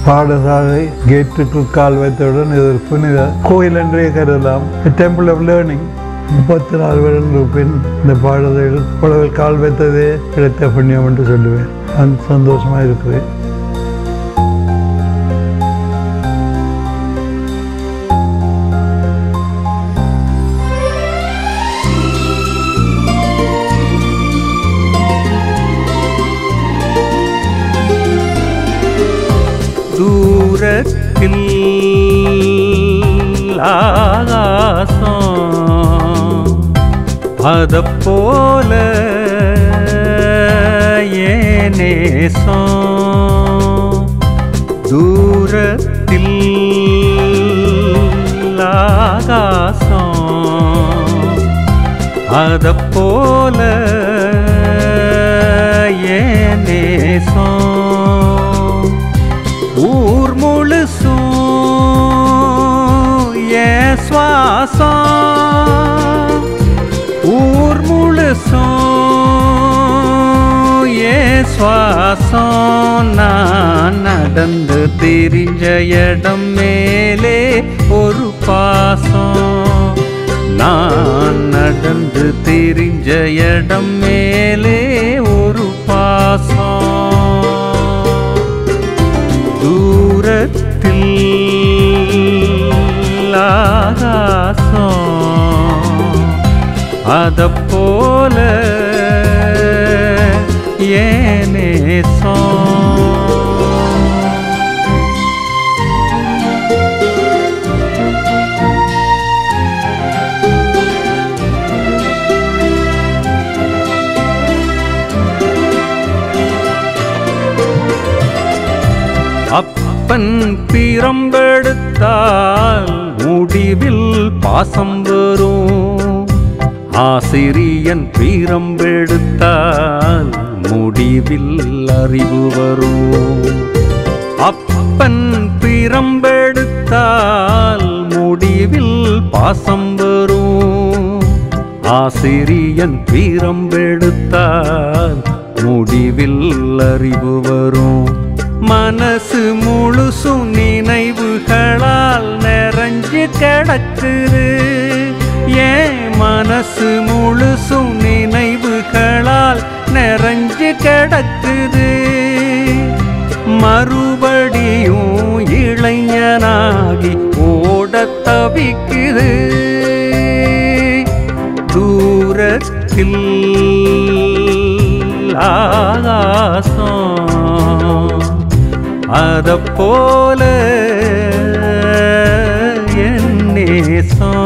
பாடசாலை கேட்டுக்குள் கால் வைத்தவுடன் இது ஒரு புனித கோயில் என்றே கருதலாம். Temple of learning. 34 வருடங்களுக்கு பின் இந்த பாடசாலையில் புலவில் கால் வைத்ததே கிடைத்த புண்ணியம் என்று சொல்லுவேன். அந்த சந்தோஷமாக இருக்கிறேன். தூரத்தில் ஆகாசம் அதப்போல ஏனேசம். தூரத்தில் ஆகாசம் அதப்போல ஏனேசம். ஊர் முழுசும் என் சுவாசம். ஊர் முழுசும் என் சுவாசம். நான் நடந்து திரிஞ்ச இடம் மேலே ஒரு பாசம். நான் நடந்து திரிஞ்ச இடம் மேலே ஒரு பாசம். தூரத்தில் ஆகாசம் அதப்போல ஏனேசம். அப்பன் பிரம்பெடுத்தால் முடிவில் பாசம் வரும். ஆசிரியன் பிரம்பெடுத்தால் முடிவில் அறிவு வரும். அப்பன் பிரம்பெடுத்தால் முடிவில் பாசம் வரும். ஆசிரியன் பிரம்பெடுத்தால் முடிவில் அறிவு வரும். மனசு முழுசும் நினைவுகளால் நிறைஞ்சு கிடக்குது. ஏன் மனசு முழுசும் நினைவுகளால் நிறைஞ்சு கிடக்குது. மறுபடியும் இளைஞனாகி ஓட தவிக்குது. தூரத்தில் ஆகாசம் அதப்போல என் நேசம்.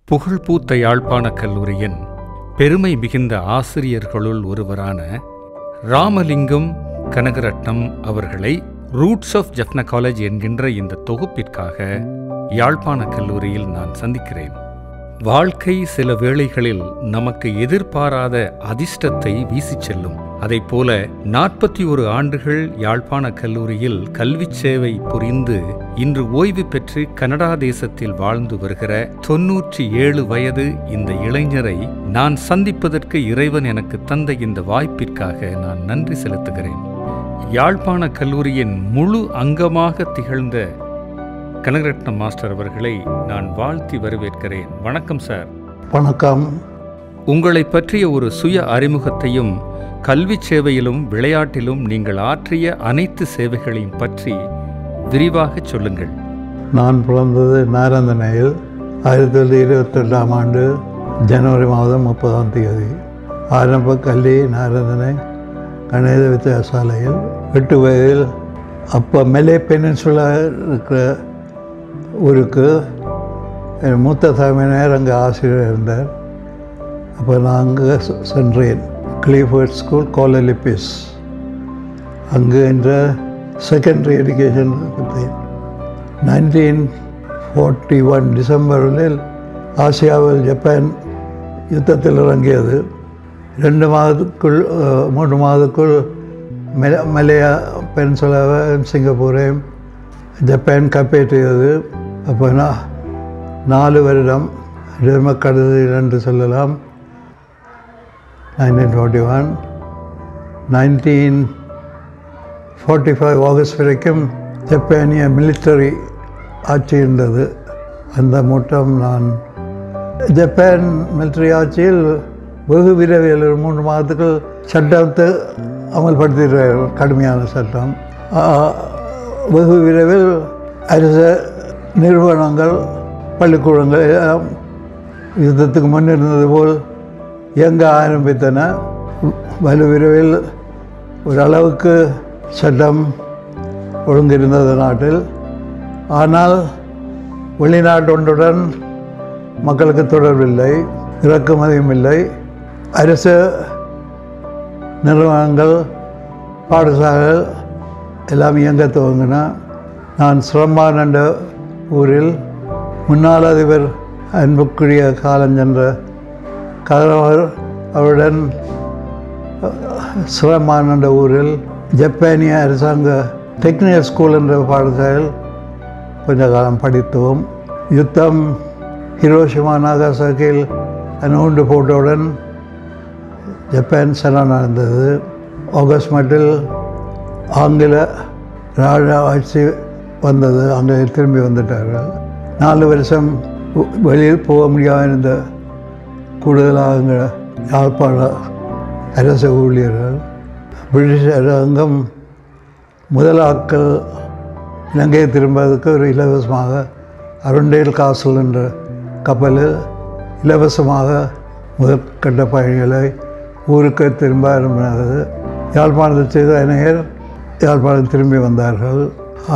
புகழ்பூத்த யாழ்ப்பாணக் கல்லூரியின் பெருமை மிகுந்த ஆசிரியர்களுள் ஒருவரான ராமலிங்கம் கனகரட்னம் அவர்களை ரூட்ஸ் ஆஃப் ஜஃப்னா காலேஜ் என்கின்ற இந்த தொகுப்பிற்காக யாழ்ப்பாணக் கல்லூரியில் நான் சந்திக்கிறேன். வாழ்க்கை சில வேளைகளில் நமக்கு எதிர்பாராத அதிர்ஷ்டத்தை வீசிச் செல்லும். அதைப்போல 41 ஆண்டுகள் யாழ்ப்பாணக் கல்லூரியில் கல்வி சேவை புரிந்து இன்று ஓய்வு பெற்று கனடா தேசத்தில் வாழ்ந்து வருகிற 97 வயது இந்த இளைஞரை நான் சந்திப்பதற்கு இறைவன் எனக்கு தந்த இந்த வாய்ப்பிற்காக நான் நன்றி செலுத்துகிறேன். யாழ்ப்பாணக் கல்லூரியின் முழு அங்கமாக திகழ்ந்த கனகரட்னம் மாஸ்டர் அவர்களை நான் வாழ்த்தி வரவேற்கிறேன். வணக்கம் சார். வணக்கம். உங்களை பற்றிய ஒரு சுய அறிமுகத்தையும் கல்வி சேவையிலும் விளையாட்டிலும் நீங்கள் ஆற்றிய அனைத்து சேவைகளையும் பற்றி விரிவாக சொல்லுங்கள். நான் பிறந்தது நாரந்தனையில் 1922ஆம் ஆண்டு ஜனவரி மாதம் 30ஆம் தேதி. ஆரம்ப கல்வி நாரந்தனை கணித வித்தியாசாலையில். 8 வயதில் அப்போ மெலே பெனின்சுலா இருக்கிற ஊருக்கு என் மூத்த தலைமையினர் அங்கே ஆசிரியர் இருந்தார். அப்போ நான் அங்கே சென்றேன். கிளிஃபோர்ட் ஸ்கூல் கோலலிபிஸ். அங்கு என்ற செகண்டரி எஜுகேஷன் கொடுத்தேன். 1941 டிசம்பரில் ஆசியாவில் ஜப்பான் யுத்தத்தில் இறங்கியது. 2 மாதத்துக்குள் 3 மாதத்துக்குள் மலேயா பென்சுலாவையும் சிங்கப்பூரையும் ஜப்பான் கைப்பற்றியது. அப்போ 4 வருடம் கடலில் என்று சொல்லலாம். 1941 1945 ஆகஸ்ட் வரைக்கும் ஜப்பானிய மிலிட்டரி ஆட்சி இருந்தது. அந்த மூட்டம் நான் ஜப்பான் மிலிட்டரி ஆட்சியில் வெகு விரைவில் 3 மாதத்துக்கு சட்டத்தை அமல்படுத்திடுறார். கடுமையான சட்டம். வெகு விரைவில் அரசு நிறுவனங்கள் பள்ளிக்கூடங்கள் எல்லாம் யுத்தத்துக்கு முன் இருந்தது போல் இயங்க ஆரம்பித்தன. வலு விரைவில் ஓரளவுக்கு சட்டம் ஒழுங்கு இருந்தது நாட்டில். ஆனால் வெளிநாட்டொன்றுடன் மக்களுக்கு தொடர்பில்லை, இறக்குமதியும் இல்லை. அரசு நிறுவனங்கள் பாடசாலைகள் எல்லாம் இயங்க துவங்கின. நான் சிரம்பான் என்ற ஊரில் முன்னாள் அதிபர் அன்புக்குரிய காலஞ்சென்ற கதிரவர் அவருடன் சிரம்பான் என்ற ஊரில் ஜப்பானிய அரசாங்க டெக்னிக்கல் ஸ்கூல் என்ற பாடசாலையில் கொஞ்ச காலம் படித்தோம். யுத்தம் ஹிரோஷிமா நாகாசாக்கியில் அணுகுண்டு போட்டவுடன் ஜப்பான் சரணடைந்தது. ஆகஸ்ட் மட்டில் ஆங்கில ராஜ ஆட்சி வந்தது. ஆங்கிலேயர் திரும்பி வந்துட்டார்கள். 4 வருஷம் வெளியில் போக முடியாமல் இருந்த கூடுதலாக யாழ்ப்பாண அரசு ஊழியர்கள் பிரிட்டிஷ் அரசாங்கம் முதலாக்கள் இலங்கையை திரும்புவதற்கு ஒரு இலவசமாக அருண்டேல் காசல் என்ற கப்பலில் இலவசமாக முதற்கட்ட பயணிகளை ஊருக்கு திரும்ப அனுப்பினது. யாழ்ப்பாணத்தில் செய்த இணையர் யாழ்ப்பாணம் திரும்பி வந்தார்கள்.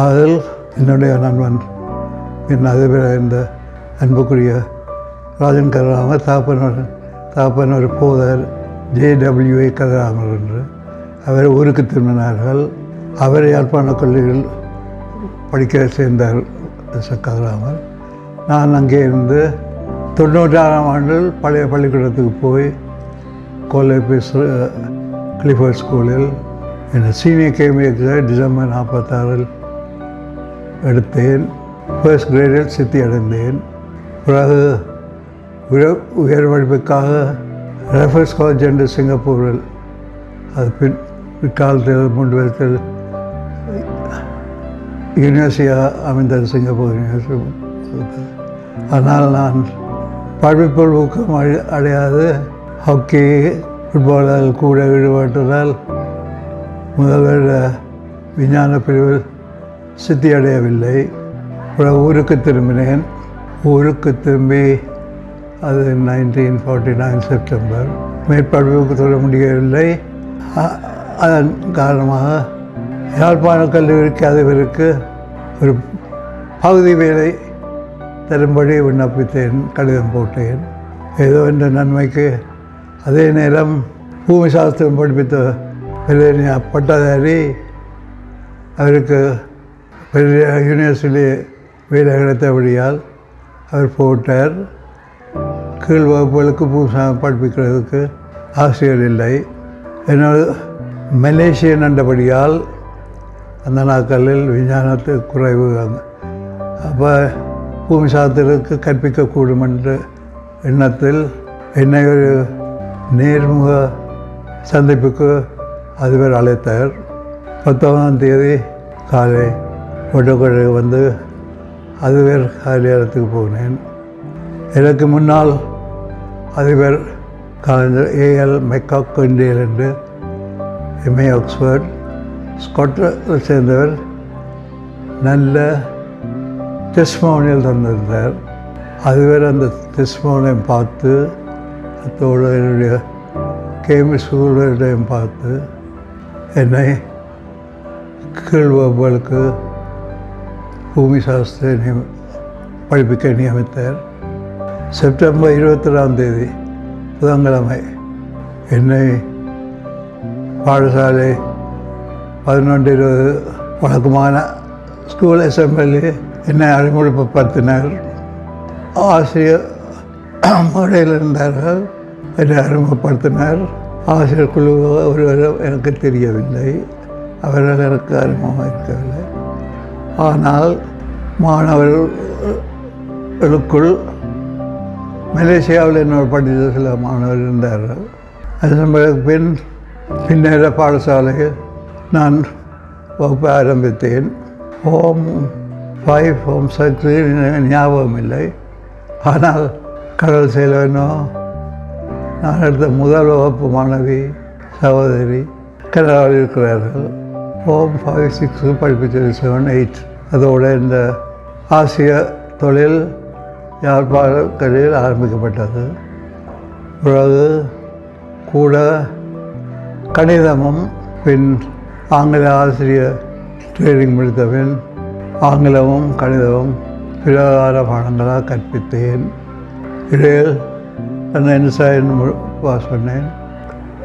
அதில் என்னுடைய நண்பன் என் அதிபர் இருந்த அன்புக்குரிய ராஜன் கதிராமர், தாப்பன் ஒரு போதர் JWA கதிராமர் என்று அவர் ஊருக்கு திரும்பினார்கள். அவர் யாழ்ப்பாண கல்லூரியில் படிக்க சேர்ந்தார் கதிராமர். நான் அங்கே இருந்து 96ஆம் ஆண்டில் பழைய பள்ளிக்கூடத்துக்கு போய் கோலேபீஸ் கிளிஃபோர்ட் ஸ்கூலில் என் சீனியர் கேமி எக்ஸாம் டிசம்பர் 46 எடுத்தேன். ஃபர்ஸ்ட் கிரேடில் சித்தி அடைந்தேன். பிறகு உயர் படிப்புக்காக ரெஃபர்ஸ் காலேஜ் என்று சிங்கப்பூரில், அது பிற்காலத்தில் 3 வருஷத்தில் யூனிவர்சிட்டியாக அமைந்தது, சிங்கப்பூர் யூனிவர்சிட்டி. ஆனால் நான் படிப்பில் ஊக்கம் அடையாது. ஹாக்கி ஃபுட்பாலில் கூட ஈடுபட்டதால் முதல்வர் விஞ்ஞான பிரிவில் சித்தி அடையவில்லை. அப்புறம் ஊருக்கு திரும்பினேன். ஊருக்கு திரும்பி அது 1949 செப்டம்பர். மேற்படிப்புக்கு சொல்ல முடியவில்லை. அதன் காரணமாக யாழ்ப்பாண கல்லூரிக்கு அதிபருக்கு ஒரு பகுதி வேலை தரும்படி விண்ணப்பித்தேன், கடிதம் போட்டேன். ஏதோ என்ற நன்மைக்கு அதே நேரம் பூமி சாஸ்திரம் படிப்பித்த பெரிய பட்டதாரி அவருக்கு பெரிய யூனிவர்சிட்டி வேலை கிடைத்தபடியால் அவர் போட்டார். கீழ் வகுப்புகளுக்கு பூமி படிப்பிக்கிறதுக்கு ஆசிரியர் இல்லை. என்னோட மலேசியன் என்றபடியால் அந்த நாட்களில் விஞ்ஞானத்துக்கு குறைவு. அப்போ பூமி சாஸ்திரத்துக்கு கற்பிக்கக்கூடும் என்ற எண்ணத்தில் என்னை ஒரு நேர்முக சந்திப்புக்கு அதிபர் அழைத்தார். 19ஆம் தேதி காலை ஒட்டக்கொடை வந்து அதிபர் காரியாலயத்துக்கு போனேன். எனக்கு முன்னால் அதிபர் கலைஞர் AL மெக்காக்கொண்டேல் என்று MA ஆக்ஸ்போர்ட் ஸ்காட்லாண்டை சேர்ந்தவர் நல்ல டெஸ்டிமோனியல் தந்திருந்தார். அதுவரை அந்த டெஸ்டிமோனியம் பார்த்து அத்தோடு என்னுடைய கேமி ஸ்கூலையும் பார்த்து என்னை கீழ் வகுப்புகளுக்கு பூமி சாஸ்திர படிப்பிக்க நியமித்தார். செப்டம்பர் 21ஆம் தேதி புதன்கிழமை என்னை பாடசாலை 11-20 வழக்கமான ஸ்கூல் அசம்பிளி என்னை அறிமுகப்படுத்தினார். ஆசிரியர் முறையில் இருந்தார்கள், என்னை அறிமுகப்படுத்தினார். ஆசிரியர் குழு ஒருவரும் எனக்கு தெரியவில்லை, அவர்கள் எனக்கு அறிமுகமாக இருக்கவில்லை. ஆனால் மாணவர்களுக்குள் மலேசியாவில் என்னோட படித்த சில மாணவர் இருந்தார்கள். அதற்கு பின்னேற பாடசாலையில் நான் வகுப்பு ஆரம்பித்தேன். ஹோம் 5 ஹோம் 6 ஞாபகம் இல்லை. ஆனால் கடல் சேலனோ நான் எடுத்த முதல் வகுப்பு மாணவி சகோதரி கனடாவில் இருக்கிறார்கள். ஹோம் 5 6 படிப்பிச்சது 7 8. அதோடு இந்த ஆசிய தொழில் யாழ்ப்பாணத்தில் ஆரம்பிக்கப்பட்டது. பிறகு கூட கணிதமும் பின் ஆங்கில ஆசிரியர் ட்ரைனிங் முடித்த பின் ஆங்கிலமும் கணிதமும் பிரகார பாடங்களாக கற்பித்தேன். இடையில் என்எஸ்ஐன் பாஸ் பண்ணேன்.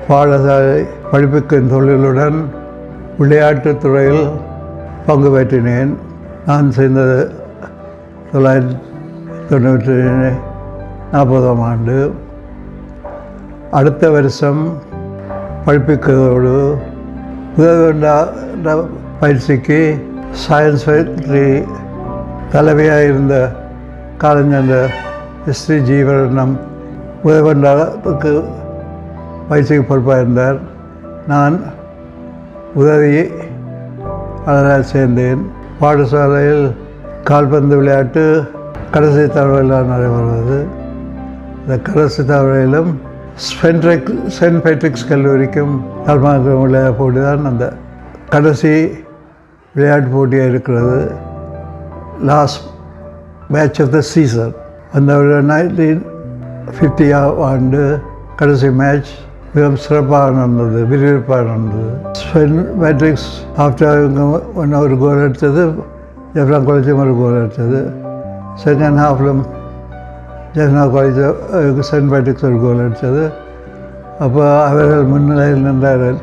பாடசாலை படிப்புக்கும் தொழிலுடன் விளையாட்டுத் துறையில் பங்கு பெற்றினேன். நான் சேர்ந்தது 1940ஆம் ஆண்டு. அடுத்த வருஷம் படிப்பிக்கிறதோடு உதவிண்டா பயிற்சிக்கு சயின்ஸ் ஃபேக்டரி தலைமையாக இருந்த காலஞ்சந்த ஸ்ரீ ஜீவரட்னம் உதவிண்டாத்துக்கு பயிற்சிக்கு பொறுப்பாக இருந்தார். நான் உதவி அதனால் சேர்ந்தேன். பாடசாலையில் கால்பந்து விளையாட்டு கடைசி தவறையில் நடைபெறுவது. இந்த கடைசி தவறையிலும் சென்ட் பேட்ரிக்ஸ் கல்லூரிக்கும் யாழ்ப்பாணத்தில் உள்ள போட்டி தான் அந்த கடைசி விளையாட்டு போட்டியாக இருக்கிறது. Last match of the season. அந்த 1950 ஆண்டு கடைசி மேட்ச் மிகவும் சிறப்பாக நடந்தது, விறுவிறுப்பாக நடந்தது. சென்ட் பேட்ரிக்ஸ் ஆஃப்டர் ஒரு கோல் அடித்தது, ஜெஃப்னா காலேஜும் ஒரு கோல் அடித்தது. செகண்ட் ஹாஃபிலும் ஜெஃப்னா காலேஜ் சென்ட் பேட்ரிக்ஸ் ஒரு கோல் அடித்தது. அப்போ அவர்கள் முன்னிலையில் நின்றார்கள்.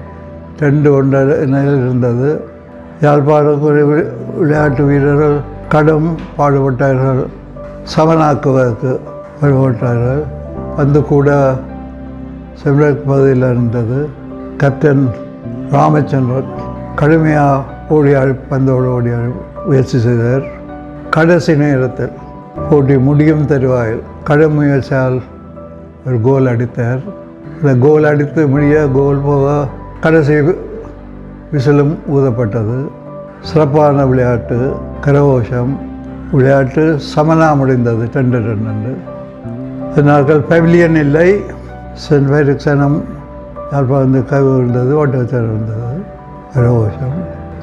2-1 நிலையில் இருந்தது. யாழ்ப்பாணம் விளையாட்டு வீரர்கள் கடும் பாடுபட்டார்கள், சமனாக்குவதற்கு பாடுபட்டார்கள். வந்து கூட செம்லக் பகுதியில் இருந்தது. கேப்டன் ராமச்சந்திரன் கடுமையாக பந்தோடு ஓடியாடி முயற்சி செய்தார். கடைசி நேரத்தில் போட்டி முடியும் தருவாயில் கடும் முயற்சியால் ஒரு கோல் அடித்தார். இந்த கோல் அடித்து முடிய கோல் போக கடைசி விசிலும் ஊதப்பட்டது. சிறப்பான விளையாட்டு, கரகோஷம் விளையாட்டு சமனாக முடிந்தது 2-2. நாட்கள் பெவிலியன் இல்லை. சென்ட் பேட்ரிக்ஸனம் யாழ்ப்பாணத்து கவி இருந்தது, ஓட்டச்சரம் இருந்தது, கரகோஷம்.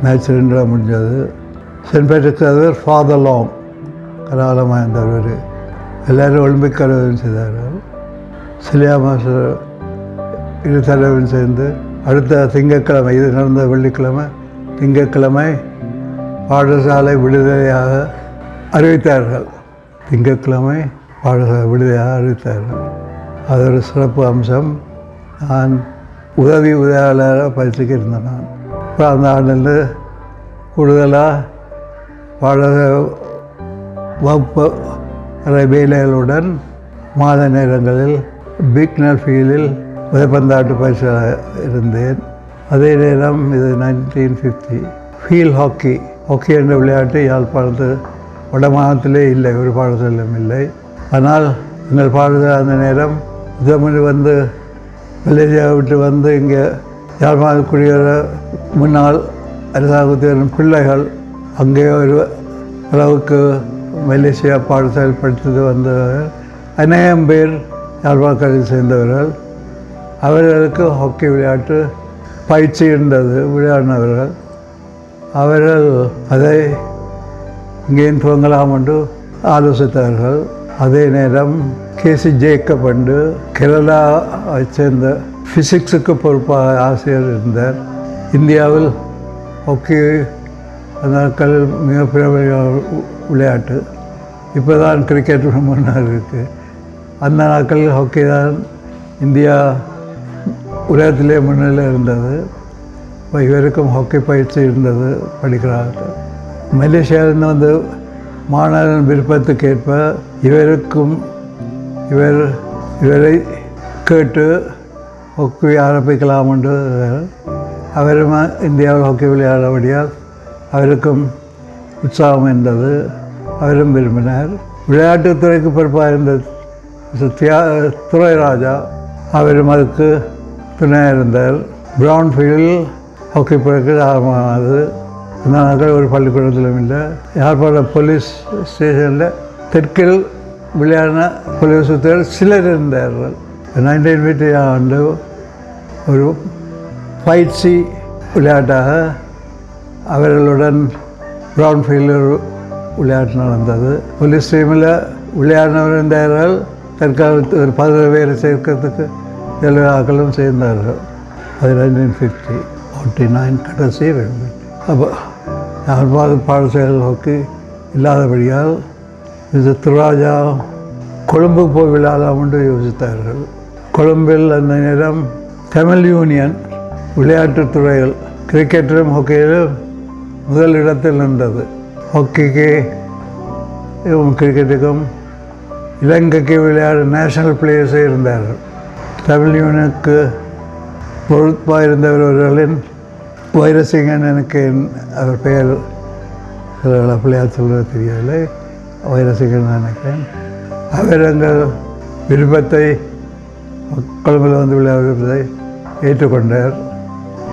மேட்ச் 2 முடிஞ்சது. சென்ட் பேட்ரிக்ஸ் அது ஃபாதர் லாங் கலாலமாக இருந்தவர். எல்லோரும் ஒலிம்பிக் கலவரம் செய்தார்கள். சிலியா மாஸ்டர் இரு தலைவரும் சேர்ந்து அடுத்த திங்கட்கிழமை, இது நடந்த வெள்ளிக்கிழமை, திங்கட்கிழமை பாடசாலை விடுதலையாக அறிவித்தார்கள். திங்கட்கிழமை பாடசாலை விடுதலையாக அறிவித்தார்கள். அது ஒரு சிறப்பு அம்சம். நான் உதவியாளராக பயிற்சிக்கு இருந்தேன். நான் இப்போ அந்த ஆண்டிலிருந்து கூடுதலாக பாடசாலை வகுப்பு வேலைகளுடன் மாத நேரங்களில் பிக்னர் ஃபீல்டில் உதயபந்தாட்டு பயிற்சியாக இருந்தேன். அதே நேரம் இது 1950 ஃபீல்ட் ஹாக்கி என்ற விளையாட்டு யாழ்ப்பாணத்து வடமாநிலத்திலே இல்லை, ஒரு பாடசாலையும் இல்லை. ஆனால் எங்கள் பாடசாலை அந்த நேரம் உதயமணி வந்து மலேசியாவை விட்டு வந்து இங்கே யாழ்ப்பாண குடியேற முன்னாள் அரசாங்கத்தின் பிள்ளைகள் அங்கே ஒரு அளவுக்கு மலேசியா பாடசாலை படித்தது வந்தவர்கள் அநேகம் பேர் யாழ்ப்பாணத்தில் சேர்ந்தவர்கள். அவர்களுக்கு ஹாக்கி விளையாட்டு பயிற்சி இருந்தது, விளையாடினவர்கள். அவர்கள் அதை இங்கேயும் துவங்கலாம் என்று ஆலோசித்தார்கள். அதே நேரம் கேசி ஜேக்கப் என்று கேரளாவை சேர்ந்த ஃபிசிக்ஸுக்கு பொறுப்பாக ஆசிரியர் இருந்தார். இந்தியாவில் ஹாக்கி அந்த நாட்களில் மிக பிரபல விளையாட்டு. இப்போ தான் கிரிக்கெட் முன்னாடி இருக்குது. அந்த நாட்களில் ஹாக்கி தான் இந்தியா உலகத்திலே முன்னிலையில் இருந்தது. இப்போ இவருக்கும் ஹாக்கி பயிற்சி இருந்தது, படிக்கிறார்கள். மலேசியாவிலிருந்து வந்து மாணவரின் விருப்பத்துக்கேற்ப இவரை கேட்டு ஹாக்கி ஆரம்பிக்கலாம் என்று அவரும் இந்தியாவில் ஹாக்கி விளையாடபடியால் அவருக்கும் உற்சாகம் இருந்தது. அவரும் விரும்பினார். விளையாட்டுத்துறைக்கு பொறுப்பாக இருந்த துரைராஜா அவரும் அதுக்கு துணையாக இருந்தார். ப்ரௌன்ஃபீல்ட் ஹாக்கி பிறகு ஆரம்பமானது. இந்த நாட்கள் ஒரு பள்ளிக்கூடத்திலும் இல்லை. யாழ்ப்பாணம் போலீஸ் ஸ்டேஷனில் தெற்கில் விளையாடின போலீஸ் உத்தியோகர் சிலர் இருந்தார்கள். 1950 ஆண்டு ஒரு பயிற்சி விளையாட்டாக அவர்களுடன் ப்ரௌன்ஃபீல்டில் விளையாட்டு நடந்தது. போலீஸ் டீமில் விளையாடினவர் இருந்தார்கள். தற்காலத்து ஒரு 10 பேரை சேர்க்கறதுக்கு எல்லாக்களும் சேர்ந்தார்கள். அது 1949 கடைசி வேண்டும். அப்போ யாழ்ப்பாண பாடசாலை ஹாக்கி இல்லாதபடியால் இது துராஜா கொழும்புக்கு போய் விளையாடலாம் என்று யோசித்தார்கள். கொழும்பில் அந்த நேரம் தமிழ் யூனியன் விளையாட்டுத்துறையில் கிரிக்கெட்டிலும் ஹாக்கியிலும் முதல் இடத்தில் இருந்தது. ஹாக்கிக்கு கிரிக்கெட்டுக்கும் இலங்கைக்கு விளையாட நேஷனல் பிளேயர்ஸே இருந்தார்கள். தமிழ் யூனியனுக்கு பொறுப்பாக இருந்தவர்களின் வைரசிங்கன், எனக்கு அவர் பெயர் சில பிள்ளையார் சொல்வது தெரியவில்லை, வைரசிங்கன் நினைக்கிறேன். அவர் எங்கள் விருப்பத்தை கொழும்பில் வந்து விளையாடுவதை ஏற்றுக்கொண்டார்.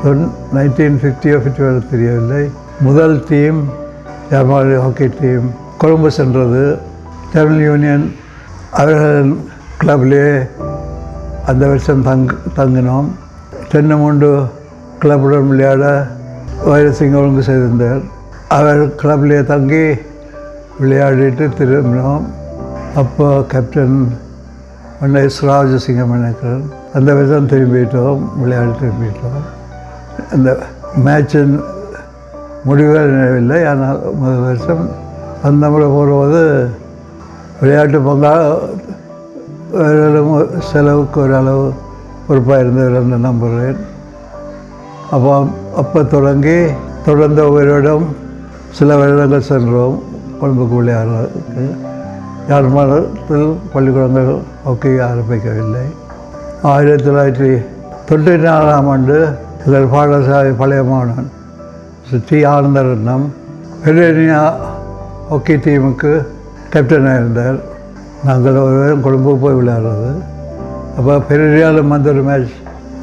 1950 51 தெரியவில்லை. முதல் டீம் ஜாமாலி ஹாக்கி டீம் கொழும்பு சென்றது. தமிழ் யூனியன் அவர்கள் கிளப்லேயே அந்த வருஷம் தங்கினோம். 2 கிளப்புடன் விளையாட வைரசிங்க ஒழுங்கு செய்திருந்தார். அவர் கிளப்லேயே தங்கி விளையாடிட்டு திரும்பினோம். அப்போ கேப்டன் ராஜசிங்கம் நினைக்கிறேன். அந்த வருஷம் திரும்பிட்டோம், விளையாடி திரும்பிட்டோம். அந்த மேட்சின் முடிவே நினைவில்லை. ஆனால் முதல் வருஷம் அந்த முறை போடும்போது விளையாட்டு செலவுக்கு ஓரளவு பொறுப்பாக இருந்தவர்கள் நம்புகிறேன். அப்போ தொடங்கி தொடர்ந்த ஒவ்வொருடம் சில வருடங்கள் சென்றோம் கொழும்புக்கு விளையாடுறதுக்கு. யாழ்ப்பாணத்தில் பள்ளிக்கூடங்கள் ஹாக்கி ஆரம்பிக்கவில்லை. 1994 ஆண்டு எங்கள் பாடசாலை பழைய மாணவன் டி ஆனந்தரட்னம் பெரேனியா ஹாக்கி டீமுக்கு கேப்டனாக இருந்தார். நாங்கள் ஒருவரும் கொழும்புக்கு போய் விளையாடுறது. அப்போ பெரேனியாவில் வந்து ஒரு மேட்ச்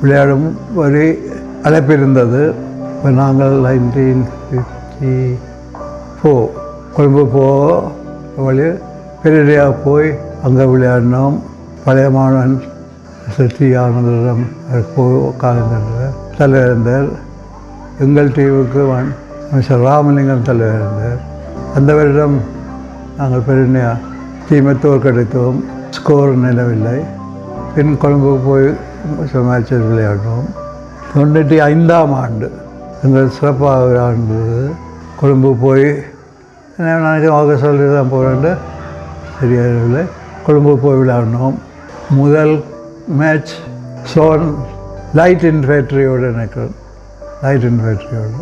விளையாடும் ஒரு அழைப்பு இருந்தது. இப்போ நாங்கள் 1954 கொழும்பு வழி பெரேனியா போய் அங்கே விளையாடினோம். பழைய மாணவன் டி ஆனந்தரம் போய் உட்கார்ந்தார், தலைவர் இருந்தார். எங்கள் டீமுக்கு மிஸ்டர் ராமலிங்கம் தலைவர் இருந்தார். அந்த வருடம் நாங்கள் பெரேனியா டீமை தோற்கடித்தோம். ஸ்கோர் நிலவில்லை. பின் கொழும்புக்கு போய் மேட்சஸ் விளையாடினோம். 95 ஆண்டு எங்கள் சிறப்பாக விளையாடுறது. கொழும்பு போய் நினைச்சு ஆகஸ்ட் தான் போகிறேன்ட்டு சரியாகவில்லை. கொழும்பு போய் விளையாடினோம். முதல் மேட்ச் லைட் இன்ஃபேக்ட்ரியோடு நினைக்கிறேன். லைட் இன்ஃபேக்ட்ரியோடு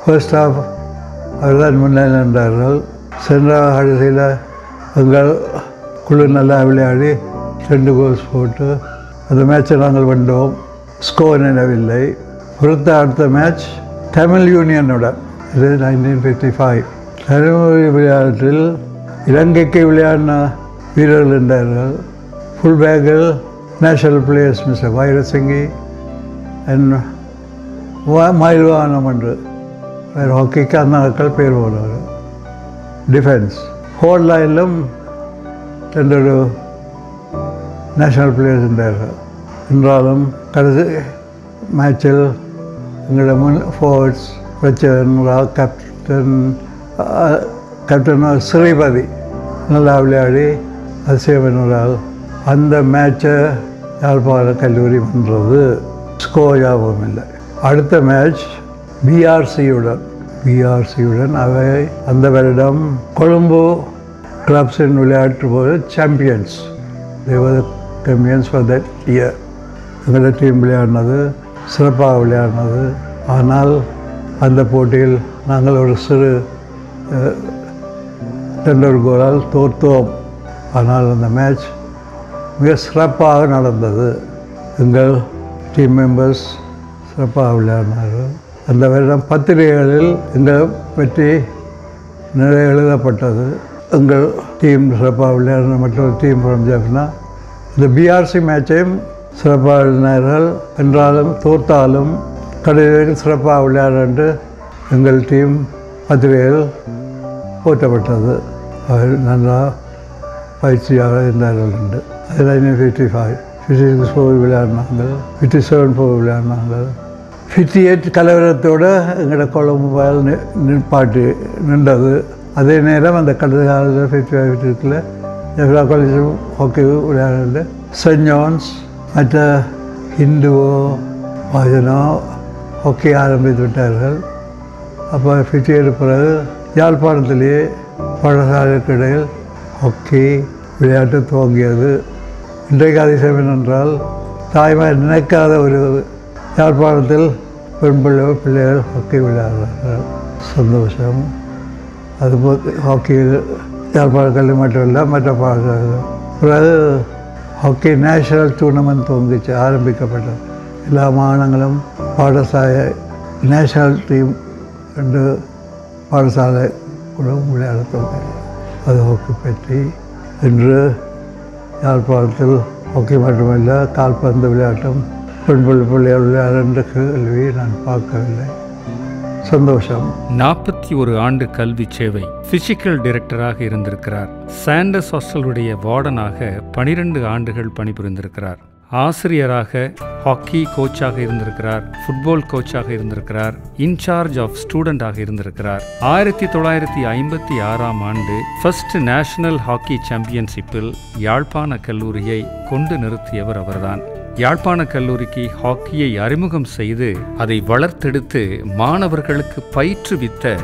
ஃபர்ஸ்ட் ஹாஃப் அவர் தான் முன்னிலை நின்றார்கள். சென்ற கடைசியில் எங்கள் குழு நல்லா விளையாடி 2 கோல்ஸ் போட்டு அந்த மேட்சை நாங்கள் வென்றோம். ஸ்கோர் நினைவில்லை. அடுத்த மேட்ச் தமிழ் யூனியனுடன், இது 1955. தமிழ் விளையாட்டில் இலங்கைக்கு விளையாடின வீரர்கள் இருந்தார்கள். ஃபுல் பேக்கில் national players mister வைரசிங்கி and Mayilvanam என்று வேறு ஹாக்கிக்கு அந்த நாட்கள் பேர் போடுவார். டிஃபென்ஸ் ஃபோர் லைனிலும் 2 நேஷனல் பிளேயர்ஸ் இருந்தார்கள். என்றாலும் கடைசி மேட்சில் எங்களோட ஃபோர்ட்ஸ் வச்சன் கேப்டன் ஸ்ரீபதி நல்லா விளையாடி அதிசயவனால் அந்த மேட்சை யாழ்ப்பாண கல்லூரி பண்ணுறது. ஸ்கோர் ஞாபகம் இல்லை. அடுத்த மேட்ச் பிஆர்சியுடன் அவை அந்த வருடம் கொழும்பு கிளப்ஸின் விளையாட்டு போது சாம்பியன்ஸ். ஃபார் தட் இயர் எங்களோட டீம் விளையாடினது சிறப்பாக விளையாடினது. ஆனால் அந்த போட்டியில் நாங்கள் ஒரு சிறு 2 கோலால் தோற்றோம். ஆனால் அந்த மேட்ச் மிக சிறப்பாக நடந்தது. எங்கள் டீம் மெம்பர்ஸ் சிறப்பாக விளையாடினார்கள். அந்த வருடம் பத்திரிகைகளில் எங்களை பற்றி நிறைய எழுதப்பட்டது. எங்கள் டீம் சிறப்பாக விளையாடின மற்றொரு டீம் ஃப்ரம் ஜெஃப்னா இந்த பிஆர்சி மேட்சையும் சிறப்பாக எழுதினார்கள். என்றாலும் தோற்றாலும் கடைசியில் சிறப்பாக விளையாடு எங்கள் டீம் பத்திரிகையில் போற்றப்பட்டது. அவர் நல்லா பயிற்சியாக இருந்தார்கள் உண்டு. அதில் 55 போய் விளையாடினாங்க, 57 போய் விளையாடினாங்க. 58 கலவரத்தோடு எங்களோட கொழும்பு நிற்பாட்டி நின்றது. அதே நேரம் அந்த கடந்த காலத்தில் 55 ஜெஃப்னா காலேஜும் ஹாக்கி விளையாடு சென்ட் ஜான்ஸ் மற்ற ஹிந்துவோ மகனோ ஹாக்கி ஆரம்பித்து விட்டார்கள். அப்போ 58 பிறகு யாழ்ப்பாணத்திலேயே பாடசாலைக்கு இடையில் ஹாக்கி விளையாட்டு துவங்கியது. இன்றைக்கு அதிசயம் என்னென்றால் தாய்மார் நினைக்காத ஒரு யாழ்ப்பாணத்தில் பெண் பிள்ளைகள் ஹாக்கி விளையாடுறார்கள். சந்தோஷம். அதுபோல் ஹாக்கியில் யாழ்ப்பாண கல்வி மட்டும் இல்லை, மற்ற பாடசாலைகள். பிறகு ஹாக்கி நேஷனல் டூர்னமெண்ட் துவங்கிச்சு, ஆரம்பிக்கப்பட்டது. எல்லா மாநிலங்களும் பாடசாலை நேஷனல் டீம் ரெண்டு பாடசாலை கூட விளையாட துவங்கியது. அது ஹாக்கி பற்றி இன்று யாழ்ப்பாணத்தில் ஹாக்கி மட்டுமல்ல, கால்பந்து விளையாட்டும் பெண் பிள்ளைகள் விளையாடுன்ற கேள்வியை நான் பார்க்கவில்லை. சந்தோஷம். 41 ஆண்டு கல்வி சேவை. பிசிக்கல் டைரக்டராக இருந்திருக்கிறார். சாண்டர்ஸ் ஹாஸ்டலுடைய வார்டனாக 12 ஆண்டுகள் பணிபுரிந்திருக்கிறார். ஆசிரியராக, ஹாக்கி கோச்சாக இருந்திருக்கிறார், ஃபுட்பால் கோச்சாக இருந்திருக்கிறார், இன்சார்ஜ் ஆஃப் ஸ்டூடெண்டாக இருந்திருக்கிறார். 1956ஆம் ஆண்டு ஃபர்ஸ்ட் நேஷனல் ஹாக்கி சாம்பியன்ஷிப்பில் யாழ்ப்பாண கல்லூரியை கொண்டு நிறுத்தியவர் அவர்தான். யாழ்ப்பாண கல்லூரிக்கு ஹாக்கியை அறிமுகம் செய்து அதை வளர்த்தெடுத்து மாணவர்களுக்கு பயிற்றுவித்த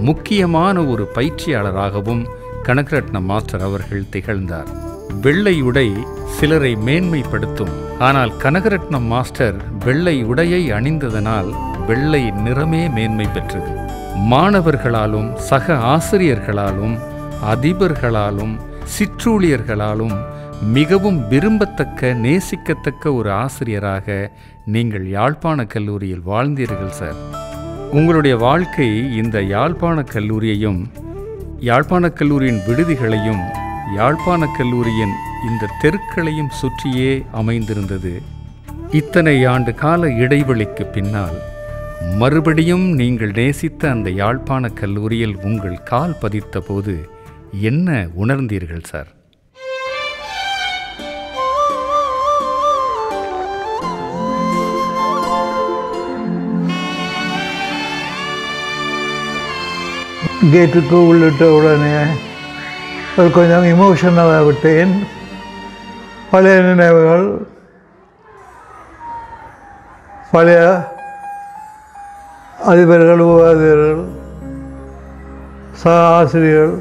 முக்கியமான ஒரு பயிற்சியாளராகவும் கனகரட்னம் மாஸ்டர் அவர்கள் திகழ்ந்தார். வெள்ளை உடை சிலரை மேன்மைப்படுத்தும். ஆனால் கனகரட்னம் மாஸ்டர் வெள்ளை உடையை அணிந்ததனால் வெள்ளை நிறமே மேன்மை பெற்றது. மாணவர்களாலும் சக ஆசிரியர்களாலும் அதிபர்களாலும் சிற்றூழியர்களாலும் மிகவும் விரும்பத்தக்க நேசிக்கத்தக்க ஒரு ஆசிரியராக நீங்கள் யாழ்ப்பாண கல்லூரியில் வாழ்ந்தீர்கள் சார். உங்களுடைய வாழ்க்கை இந்த யாழ்ப்பாண கல்லூரியையும் யாழ்ப்பாண கல்லூரியின் விடுதிகளையும் யாழ்ப்பாண கல்லூரியின் இந்த தெருக்களையும் சுற்றியே அமைந்திருந்தது. இத்தனை ஆண்டு கால இடைவெளிக்கு பின்னால் மறுபடியும் நீங்கள் நேசித்த அந்த யாழ்ப்பாண கல்லூரியில் உங்கள் கால் பதித்த போது என்ன உணர்ந்தீர்கள் சார்? கேட்டுக்கு உள்ளிட்ட உடனே கொஞ்சம் இமோஷனலாக விட்டேன். பழைய நினைவுகள், பழைய அதிபர்கள், உபாதிபர்கள், சக ஆசிரியர்கள்,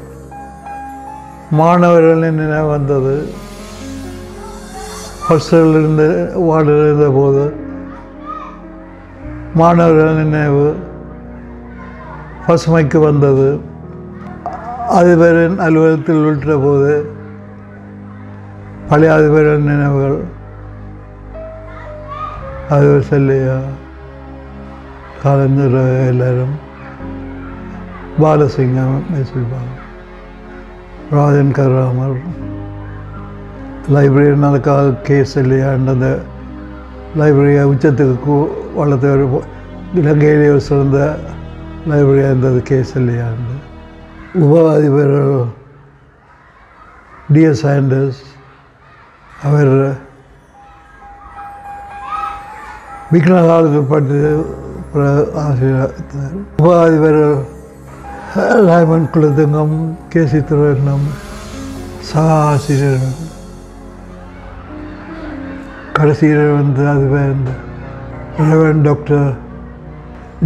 மாணவர்களின் நினைவு வந்தது. ஹாஸ்டலில் இருந்து வார்டில் இருந்த போது மாணவர்கள் நினைவு பசுமைக்கு வந்தது. அதிபரின் அலுவலகத்தில் விட்ட போது பழைய அதிபரின் நினைவுகள், அதிபர் செல்லையா, கலைஞர் எல்லாரும், பாலசிங்கம், ராஜன் கராமர், லைப்ரரி நடக்காத கேஸ் இல்லையாண்டு அந்த லைப்ரரியை உச்சத்துக்கு வளர்த்தவர், இலங்கையிலே சிறந்த லைப்ரரியாக இருந்தது கேஸ் இல்லையாண்டு. உப அதிபர்கள் டிஎஸ் சாண்டர்ஸ், அவர் விக்னகாலுக்கு பட்டு ஆசிரியர். உப அதிபர்கள் லாய்மன் குலதங்கம், கேசி திருவண்ணம், சக ஆசிரியர்கள். கடைசியில் வந்து அதிபர் ரெவரண்ட் டாக்டர்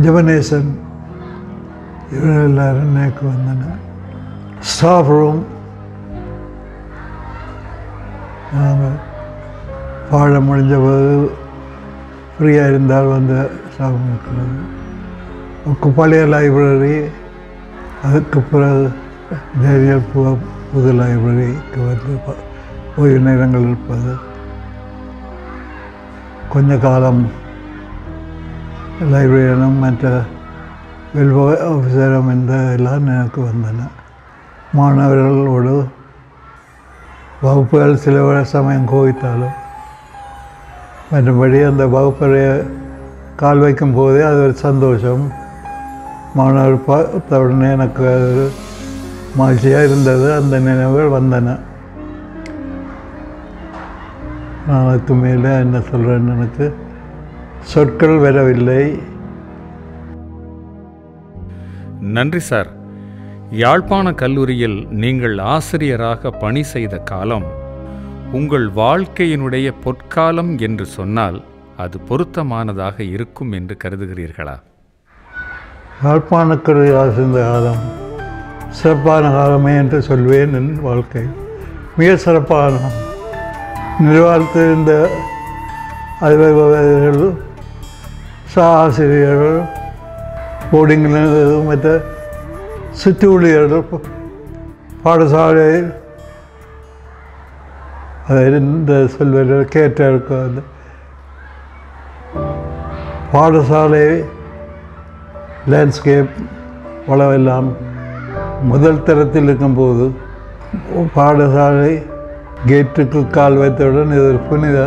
ஜெபனேசன், இவர்கள் எல்லாரும் நேக்கு வந்தனர். ஸ்டாஃப் ரூம் நாங்கள் பாடம் முடிஞ்ச போது ஃப்ரீயாக இருந்தால் வந்து ஸ்டாஃப் இருக்கிறது. பழைய லைப்ரரி, அதுக்கு பிறகு டேனியல் புது லைப்ரரிக்கு வந்து ஓய்வு நேரங்கள் இருப்பது. கொஞ்ச காலம் லைப்ரரியனும் மற்ற வெல்ஃபேர் ஆஃபீஸரம் எல்லாம் எனக்கு வந்தன. மாணவர்களோடு வகுப்புகள் சில சமயம் கோவித்தாலும் மற்றபடி அந்த வகுப்பறைய கால் வைக்கும் போதே அது ஒரு சந்தோஷம். மாணவர் பார்த்த உடனே எனக்கு அது மகிழ்ச்சியாக இருந்தது. அந்த நினைவுகள் வந்தன. நான் அதுக்கு மேலே என்ன சொல்கிறேன்னு எனக்கு சொற்கள் வரவில்லை. நன்றி சார். யாழ்ப்பாண கல்லூரியில் நீங்கள் ஆசிரியராக பணி செய்த காலம் உங்கள் வாழ்க்கையினுடைய பொற்காலம் என்று சொன்னால் அது பொருத்தமானதாக இருக்கும் என்று கருதுகிறீர்களா? யாழ்ப்பாண கல்லூரியாக இருந்த காலம் சிறப்பான காலமே என்று சொல்வேன். என் வாழ்க்கை மிக சிறப்பான நிர்வாகத்தில் இருந்த அதிபர்கள், ஆசிரியர்கள், போர்டிங்கில் மற்ற சுற்று ஊழியர்கள், பாடசாலையில் அதை இந்த சொல்வர்கள் கேட்டிருக்க அந்த பாடசாலை லேண்ட்ஸ்கேப் வளவெல்லாம் முதல் தரத்தில் இருக்கும்போது பாடசாலை கேட்டுக்கு கால் வைத்தவுடன் இது ஒரு புனித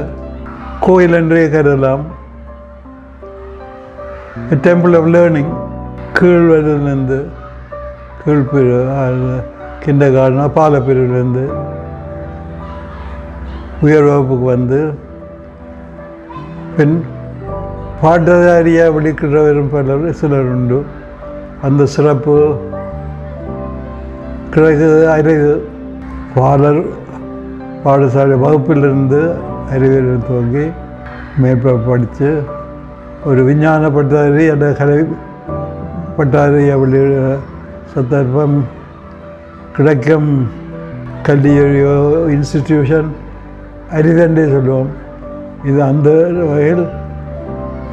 கோயில் என்றே கருதலாம். Temple of learning. கீழ்வரிலிருந்து கீழ்பிரிவு கிண்டர் கார்டன் பாலப்பிரிவிலேருந்து உயர் வகுப்புக்கு வந்து பின் பாட்டதாரியாக விழிக்கிறவரும் பலர் சிலர் உண்டு. அந்த சிறப்பு கிடைக்கிறது அறிவு. பாடசாலை வகுப்பிலிருந்து அறிவியல் துவங்கி மேற்ப படித்து ஒரு விஞ்ஞான பட்டதாரி அந்த கலை பட்டதாரியை வெளியிட சந்தர்ப்பம் கிடைக்கும். கல்வியோ இன்ஸ்டிடியூஷன் அரிதண்டே சொல்லுவோம். இது அந்த வகையில்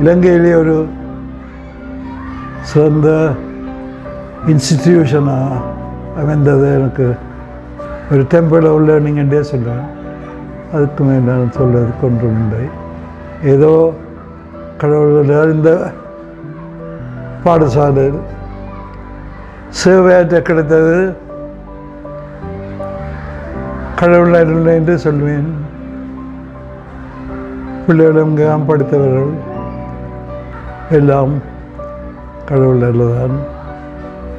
இலங்கையிலே ஒரு சிறந்த இன்ஸ்டிடியூஷனாக அமைந்தது. எனக்கு ஒரு டெம்பிள் ஆஃப் லேர்னிங் என்றே சொல்லுவேன். அதுக்கு மேலே நான் சொல்வதற்கு ஒன்றும் இல்லை. ஏதோ கடவுள் இந்த பாடசாலையில் சேவையாற்ற கிடைத்தது கடவுள் அருள் என்று சொல்வேன். பிள்ளைகளும் படித்தவர்கள் எல்லாம் கடவுள் அருள்தான்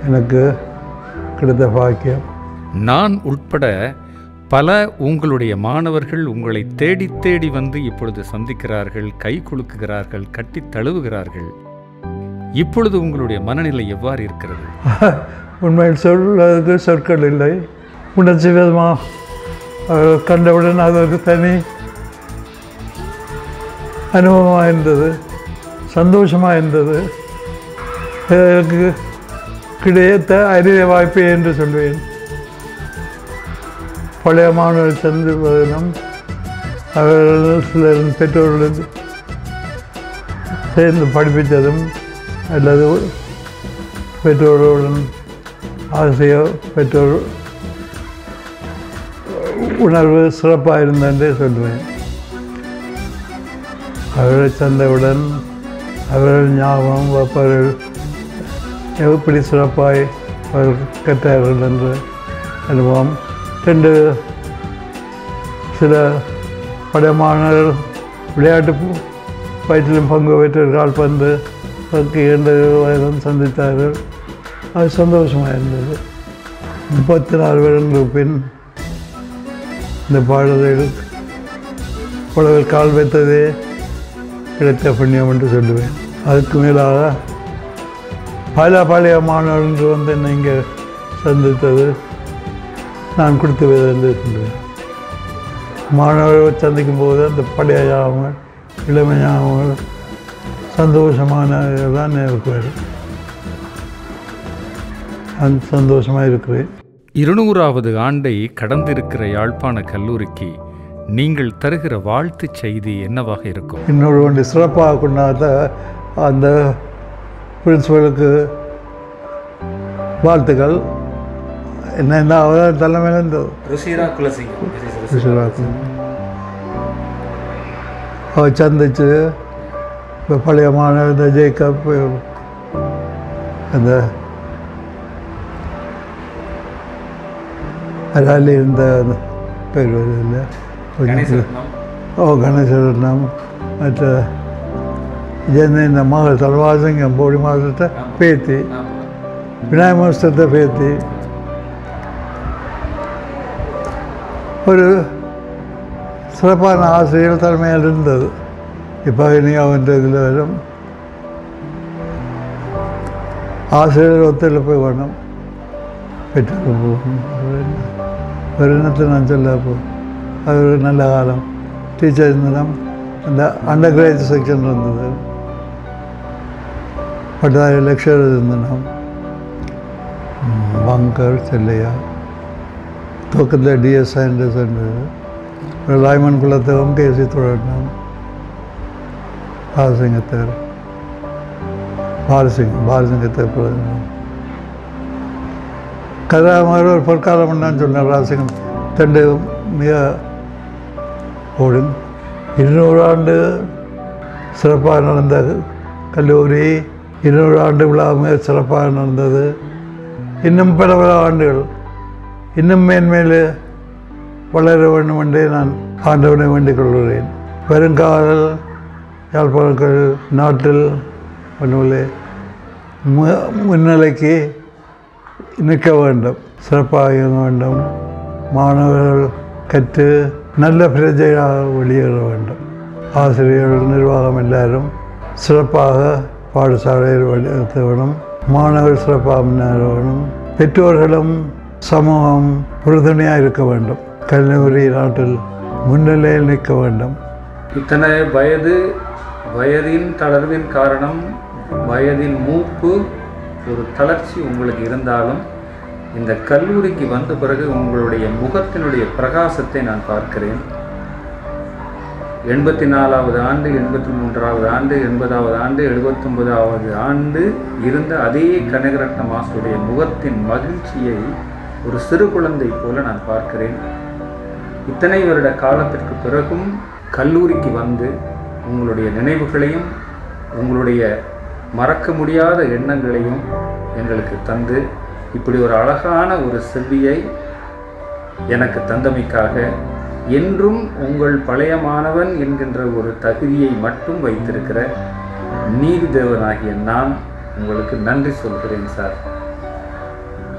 எனக்கு கிடைத்த பாக்கியம். நான் உட்பட பல உங்களுடைய மாணவர்கள் உங்களை தேடி தேடி வந்து இப்பொழுது சந்திக்கிறார்கள், கை குலுக்குகிறார்கள், கட்டி தழுவுகிறார்கள். இப்பொழுது உங்களுடைய மனநிலை எவ்வாறு இருக்கிறது? உண்மையில் சொல்வதற்கு சொற்கள் இல்லை. உணர்ச்சி விதமாக கண்டவுடன் அது ஒரு தனி அனுபவமாக இருந்தது, சந்தோஷமாக இருந்தது. எனக்கு கிடைத்த அரிய வாய்ப்பு என்று சொல்வேன். பழைய மாணவர்கள் சந்திப்பதும் அவர்கள் சிலர் பெற்றோர்களுடன் சேர்ந்து படிப்பித்ததும் அல்லது பெற்றோர்களுடன் ஆசிரியர் பெற்றோர் உணர்வு சிறப்பாக இருந்தென்றே சொல்வேன். அவர்களை சந்தவுடன் அவர்கள் ஞாபகம் வைப்பவர்கள் எப்படி சிறப்பாய் அவர்கள் கற்றார்கள் என்ற அனுபவம். சில படமானவர்கள் விளையாட்டு பயிற்சியிலும் பங்கு பெற்ற கால்பந்து ஹாக்கி 2 வயதும் சந்தித்தார்கள். அது சந்தோஷமாக இருந்தது. 34 வருடங்களுக்கு பின் இந்த பாடலில் புலவில் கால் வைத்ததே கிடைத்த புண்ணியம் என்று சொல்லுவேன். அதுக்கு மேலாக பழைய மாணவர்கள் வந்து என்னை இங்கே சந்தித்தது நான் கொடுத்து என்று சொல்லுவேன். மாணவர்கள் சந்திக்கும் போது அந்த பழைய ஞாபகங்கள், இளமை ஞாபகங்கள், சந்தோஷமான தான் இருக்கிறேன். அந்த சந்தோஷமாக இருக்கிறேன். 200வது ஆண்டை கடந்திருக்கிற யாழ்ப்பாண கல்லூரிக்கு நீங்கள் தருகிற வாழ்த்து செய்தி என்னவாக இருக்கும்? இன்னொரு ஒன்று சிறப்பாக கொண்டாத அந்த பிரின்சிபலுக்கு வாழ்த்துக்கள். என்ன அவர் தலைமையில் இருந்தது அவர் சந்திச்சு இப்போ பழைய மாணவர் ஜேக்கப் அந்த அதால் இருந்த பேர் வருதில்லை கணேசரத்னம் மற்ற இந்த மகள் தலவாசிங்கம் போடி மாதத்தை பேத்தி விநாயக மாதத்தை பேத்தி ஒரு சிறப்பான ஆசிரியர் தலைமையில் இருந்தது. இப்போ இனி அவன் இதில் வரும் ஆசிரியர் ஒத்துழைப்பு வேணும், பெற்றுக்கு போகணும். ஒரு இனத்தை நான் சொல்ல போ அது ஒரு நல்ல காலம். டீச்சர் இருந்தனம் அந்த அண்டர் கிராஜுவேட் செக்ஷன் இருந்தது, பட்டாய லெக்சர் இருந்தனம் பங்கர் செல்லையா துவக்கத்தில் டிஎஸ் சாண்டர்ஸ் இருந்தது. ஒரு லாய்மன் குலத்தகம் கேசி தொடர்ந்தோம் பாலசிங்கத்தர் பாலசிங்கத்தை கதா மாதிரி ஒரு பொற்காலம் என்னான்னு சொன்னார். ராசிங்கம் தண்டு மிக ஓடும் 200 ஆண்டு சிறப்பாக நடந்த கல்லூரி, 200 ஆண்டு விழா மிக சிறப்பாக நடந்தது. இன்னும் பல ஆண்டுகள் இன்னும் மேன்மேல் வளர வேண்டும் என்றே நான் ஆண்டவனை வேண்டிக் கொள்கிறேன். வருங்கால யாழ்ப்பாணங்கள் நாட்டில் ஒன்றுமில்லை முன்னிலைக்கு நிற்க வேண்டும், சிறப்பாக இருக்க வேண்டும். மாணவர்கள் கற்று நல்ல பிரஜையாக வெளியேற வேண்டும். ஆசிரியர்கள் நிர்வாகம் எல்லாரும் சிறப்பாக பாடசாலையில் வழிநடத்த வேணும். மாணவர்கள் சிறப்பாக முன்னேற வேணும். பெற்றோர்களும் சமூகம் உறுதுணையாக இருக்க வேண்டும். கல்லூரி நாட்டில் முன்னிலையில் நிற்க வேண்டும். இத்தனை வயதின் தளர்வின் காரணம், வயதின் மூப்பு, ஒரு தளர்ச்சி உங்களுக்கு இருந்தாலும் இந்த கல்லூரிக்கு வந்த பிறகு உங்களுடைய முகத்தினுடைய பிரகாசத்தை நான் பார்க்கிறேன். 84வது ஆண்டு, 83வது ஆண்டு, 80வது ஆண்டு, 79வது ஆண்டு இருந்த அதே கனகரட்ன மாஸ்டருடைய முகத்தின் மகிழ்ச்சியை ஒரு சிறு குழந்தை போல நான் பார்க்கிறேன். இத்தனை வருட காலத்திற்கு பிறகும் கல்லூரிக்கு வந்து உங்களுடைய நினைவுகளையும் உங்களுடைய மறக்க முடியாத எண்ணங்களையும் எங்களுக்கு தந்து இப்படி ஒரு அழகான ஒரு செவ்வியை எனக்கு தந்தமைக்காக என்றும் உங்கள் பழைய மாணவன் என்கின்ற ஒரு தகுதியை மட்டும் வைத்திருக்கிற நீதிதேவனாகிய நான் உங்களுக்கு நன்றி சொல்கிறேன் சார்.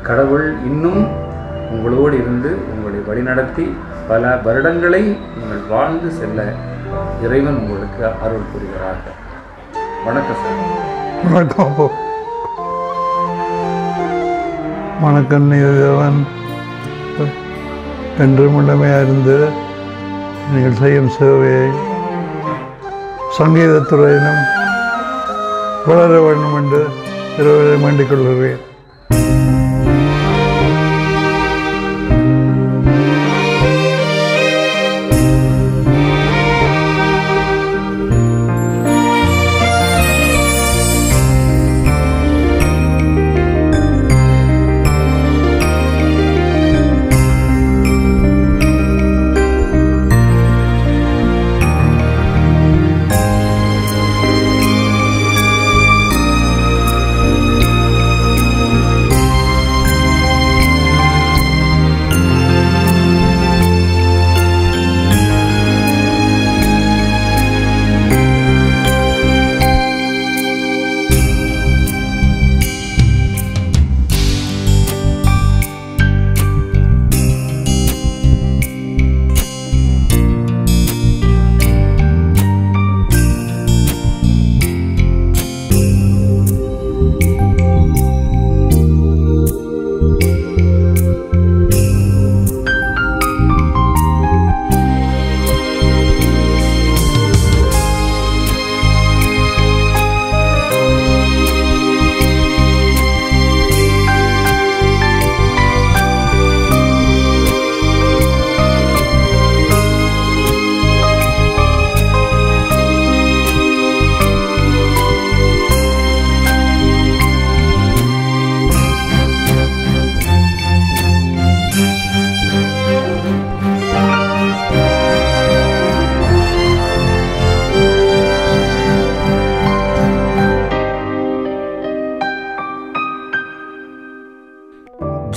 கடவுள் இன்னும் உங்களோடு இருந்து உங்களை வழிநடத்தி பல வருடங்களை நீங்கள் வாழ்ந்து செல்ல இறைவன் உங்களுக்கு அருள் புரிகிறார்கள். வணக்கம் சார். வணக்கம். வணக்கம். நீதிதேவன் என்றும் உண்மையாக இருந்து நீங்கள் செய்யும் சேவையை சங்கீதத்துறையிலும் வளர வேண்டும் என்று இறைவனை வேண்டிக் கொள்கிறேன்.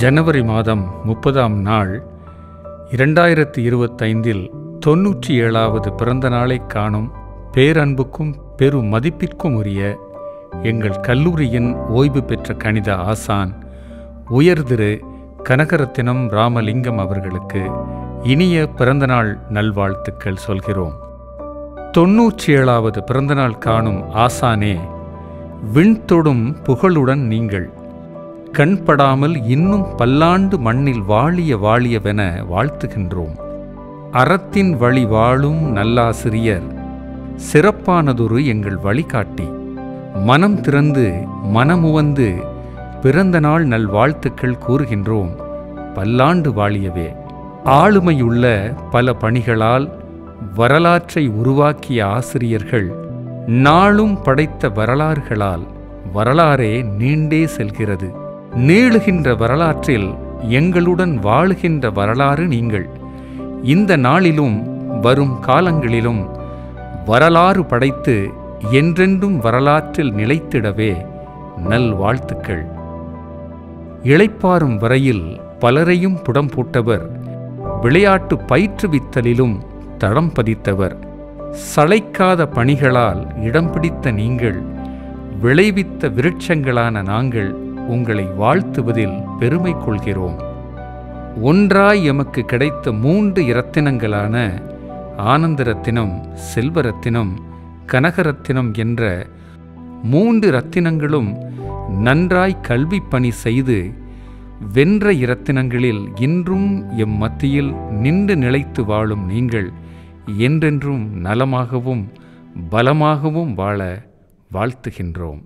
ஜனவரி மாதம் 30ஆம் நாள் 2025 97வது பிறந்த நாளை காணும் பேரன்புக்கும் பெரு மதிப்பிற்கும் உரிய எங்கள் கல்லூரியின் ஓய்வு பெற்ற கணித ஆசான் உயர்திரு கனகரத்தினம் ராமலிங்கம் அவர்களுக்கு இனிய பிறந்தநாள் நல்வாழ்த்துக்கள் சொல்கிறோம். 97வது பிறந்தநாள் காணும் ஆசானே, விண்தொடும் புகழுடன் நீங்கள் கண்படாமல் இன்னும் பல்லாண்டு மண்ணில் வாழியவென வாழ்த்துகின்றோம். அறத்தின் வழி வாழும் நல்லாசிரியர், சிறப்பானதொரு எங்கள் வழிகாட்டி, மனம் திறந்து மனமுவந்து பிறந்த நாள் நல்வாழ்த்துக்கள் கூறுகின்றோம். பல்லாண்டு வாழியவே. ஆளுமையுள்ள பல பணிகளால் வரலாற்றை உருவாக்கிய ஆசிரியர்கள் நாளும் படைத்த வரலாறுகளால் வரலாறே நீண்டே செல்கிறது. நீளுகின்ற வரலாற்றில் எங்களுடன் வாழுகின்ற வரலாறு நீங்கள். இந்த நாளிலும் வரும் காலங்களிலும் வரலாறு படைத்து என்றென்றும் வரலாற்றில் நிலைத்திடவே நல்வாழ்த்துக்கள். இளைப்பாறும் வரையில் பலரையும் புடம் போட்டவர், விளையாட்டு பயிற்றுவித்தலிலும் தடம் பதித்தவர், சளைக்காத பணிகளால் இடம் பிடித்த நீங்கள், விளைவித்த விருட்சங்களான நாங்கள் உங்களை வாழ்த்துவதில் பெருமை கொள்கிறோம். ஒன்றாய் எமக்கு கிடைத்த 3 இரத்தினங்களான ஆனந்த ரத்தினம், செல்வரத்தினம், கனகரத்தினம் என்ற 3 இரத்தினங்களும் நன்றாய் கல்வி பணி செய்து வென்ற இரத்தினங்களில் இன்றும் எம் மத்தியில் நின்று நிலைத்து வாழும் நீங்கள் என்றென்றும் நலமாகவும் பலமாகவும் வாழ வாழ்த்துகின்றோம்.